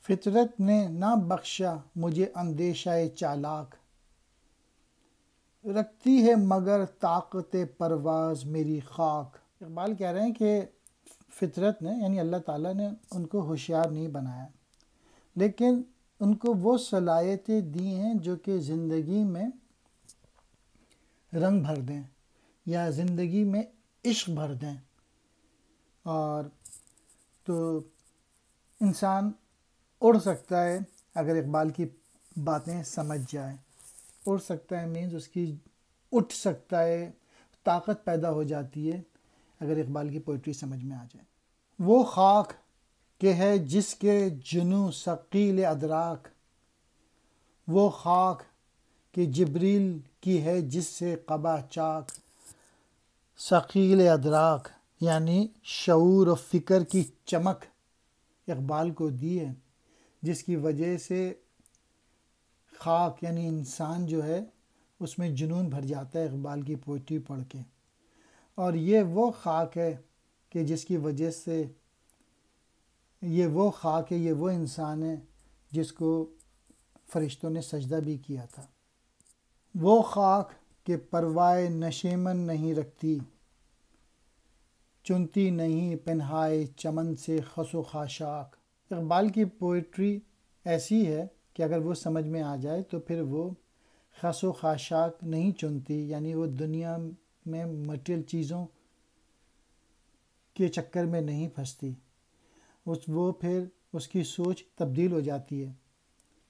فطرت نے نہ بخشا مجھے اندیشہ چالاک، رکھتی ہے مگر طاقت پرواز میری خاک۔ اقبال کہہ رہے ہیں کہ فطرت نے یعنی اللہ تعالیٰ نے ان کو ہوشیار نہیں بنایا، لیکن ان کو وہ صلاحیتیں دی ہیں جو کہ زندگی میں رنگ بھر دیں یا زندگی میں عشق بھر دیں۔ اور تو انسان اڑ سکتا ہے اگر اقبال کی باتیں سمجھ جائے، اڑ سکتا ہے مینز اس کی اٹھ سکتا ہے، طاقت پیدا ہو جاتی ہے اگر اقبال کی پوئٹری سمجھ میں آ جائے۔ وہ خاک کہ ہے جس کے جنوں ثقیل ادراک، وہ خاک کہ جبریل کی ہے جس سے قبا چاک۔ ثقیل ادراک یعنی شعور و فکر کی چمک اقبال کو دی ہے، جس کی وجہ سے خاک یعنی انسان جو ہے اس میں جنون بھر جاتا ہے اقبال کی پوئٹری پڑھ کے۔ اور یہ وہ خاک ہے کہ جس کی وجہ سے یہ وہ خاک ہے، یہ وہ انسان ہے جس کو فرشتوں نے سجدہ بھی کیا تھا۔ وہ خاک کہ پروائے نشیمن نہیں رکھتی، چنتی نہیں پنہائے چمن سے خس و خاشاک۔ اقبال کی پوئٹری ایسی ہے کہ اگر وہ سمجھ میں آ جائے تو پھر وہ خس و خاشاک نہیں چنتی، یعنی وہ دنیا میں مٹیریل چیزوں کے چکر میں نہیں پھنستی، وہ پھر اس کی سوچ تبدیل ہو جاتی ہے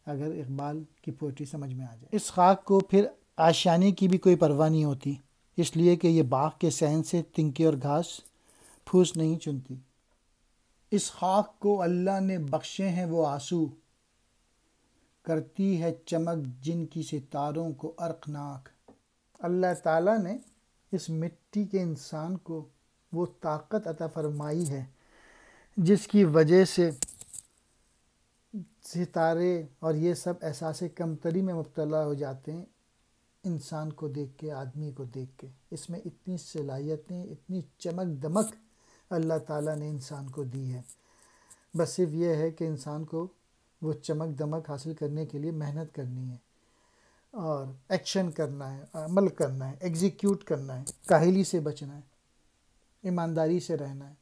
اگر اقبال کی پوئٹری سمجھ میں آ جائے۔ اس خاک کو پھر آشیانے کی بھی کوئی پرواہ نہیں ہوتی، اس لیے کہ یہ باغ کے صحن سے تنکے اور گھاس پھوس نہیں چنتی۔ اس خاک کو اللہ نے بخشے ہیں وہ آنسو، کرتی ہے چمک جن کی ستاروں کو ارقناک۔ اللہ تعالیٰ نے اس مٹی کے انسان کو وہ طاقت عطا فرمائی ہے جس کی وجہ سے ستارے اور یہ سب احساس کمتری میں مبتلا ہو جاتے ہیں انسان کو دیکھ کے، آدمی کو دیکھ کے۔ اس میں اتنی صلاحیتیں، اتنی چمک دمک اللہ تعالیٰ نے انسان کو دی ہے، بس صرف یہ ہے کہ انسان کو وہ چمک دمک حاصل کرنے کے لیے محنت کرنی ہے اور ایکشن کرنا ہے، عمل کرنا ہے، ایگزیکیوٹ کرنا ہے، کاہلی سے بچنا ہے، ایمانداری سے رہنا ہے۔